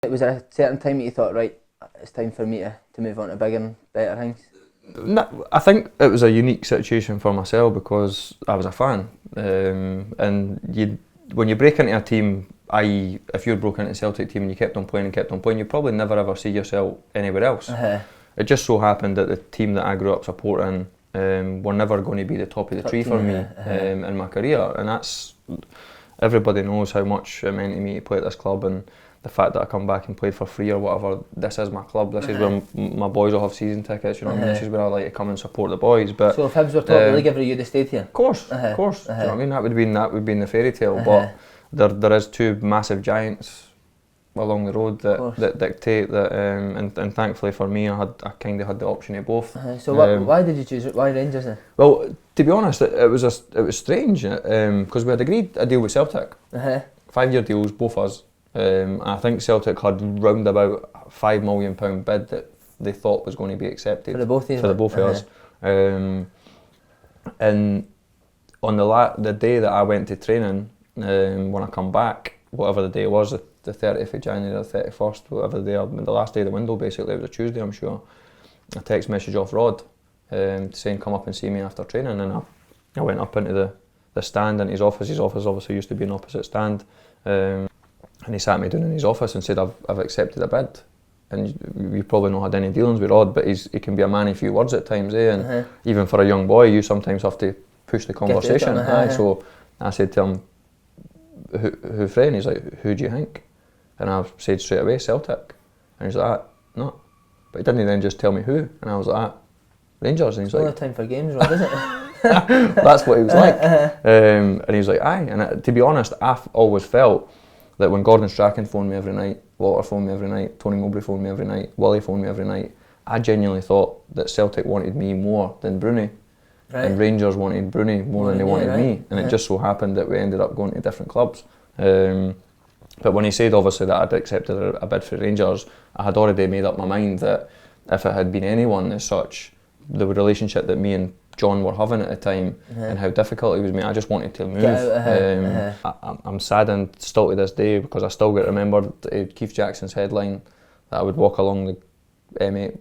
Was there a certain time that you thought, right, it's time for me to move on to bigger and better things? No, I think it was a unique situation for myself because I was a fan, and when you break into a team, i.e. if you broke into a Celtic team and you kept on playing, you probably never ever see yourself anywhere else. It just so happened that the team that I grew up supporting were never going to be the top of the tree for me in my career, and that's, everybody knows how much it meant to me to play at this club, and the fact that I come back and played for free or whatever. This is my club. This is where my boys will have season tickets. You know what I mean? This is where I like to come and support the boys. But so if Hibs were top of the league every year, they stayed here. Of course. Do you know what I mean? That would be in the fairy tale. But there is two massive giants along the road that dictate that, and thankfully for me, I kind of had the option of both. So why did you choose? Why Rangers then? Well, to be honest, it was strange because we had agreed a deal with Celtic, 5-year deals, both of us. I think Celtic had round about a £5 million bid that they thought was going to be accepted for the both of us. And on the day that I went to training, when I come back, whatever the day was, the 30th of January or 31st, whatever the day, the last day of the window basically, it was a Tuesday I'm sure, a text message off Rod saying come up and see me after training, and I went up into the stand in his office. His office obviously used to be an opposite stand. And he sat me down in his office and said, I've accepted a bid. And you probably not had any dealings with Rod, but he can be a man of few words at times, and even for a young boy, you sometimes have to push the conversation. So I said to him, who friend? He's like, who do you think? And I said straight away, Celtic. And he's like, no. But he didn't then just tell me who. And I was like, Rangers. And he's like, time for games, Rod, isn't it? That's what he was like. And he was like, aye. And to be honest, I've always felt that when Gordon Strachan phoned me every night, Walter phoned me every night, Tony Mowbray phoned me every night, Willie phoned me every night, I genuinely thought that Celtic wanted me more than Bruni, and Rangers wanted Bruni more than they wanted me, and it just so happened that we ended up going to different clubs. But when he said obviously that I'd accepted a bid for Rangers, I had already made up my mind that if it had been anyone as such, the relationship that me and John were having at the time and how difficult it was, I just wanted to move. I'm saddened still to this day because I still get remembered Keith Jackson's headline that I would walk along the M8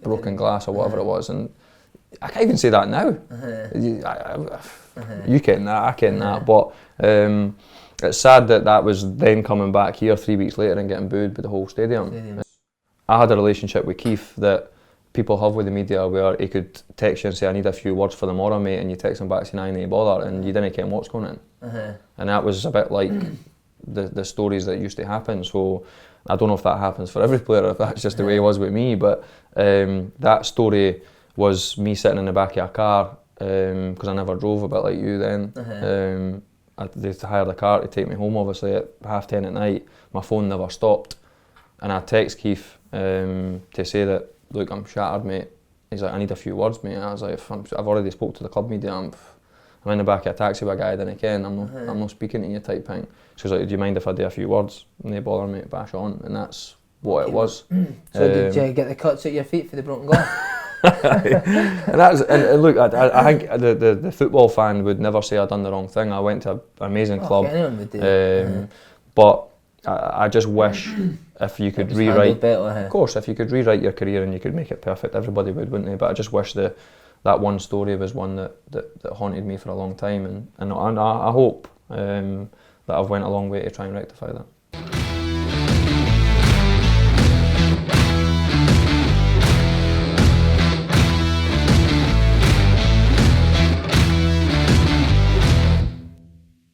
broken glass or whatever it was, and I can't even say that now. You ken that, I ken that, but it's sad that was then coming back here 3 weeks later and getting booed by the whole stadium. I had a relationship with Keith that people have with the media where he could text you and say, I need a few words for tomorrow, mate, and you text him back saying, I ain't bother, and you didn't care what's going on. And that was a bit like the stories that used to happen. So I don't know if that happens for every player, if that's just the way it was with me, but that story was me sitting in the back of a car, because I never drove, a bit like you then. They hired a car to take me home, obviously, at 10:30 at night. My phone never stopped, and I text Keith to say that, look, I'm shattered, mate. He's like, I need a few words, mate. And I was like, I've already spoke to the club media. I'm in the back of a taxi with a guy I didn't ken. I'm not speaking to you type thing. So he's like, do you mind if I do a few words? And they bother me, bash on, and that's what it was. So did you get the cuts at your feet for the broken glass? and look, I think the football fan would never say I'd done the wrong thing. I went to an amazing club. Anyone would do. But I just wish if you could rewrite, of course, if you could rewrite your career and you could make it perfect, everybody would, wouldn't they? But I just wish that one story was one that haunted me for a long time, and I hope that I've went a long way to try and rectify that.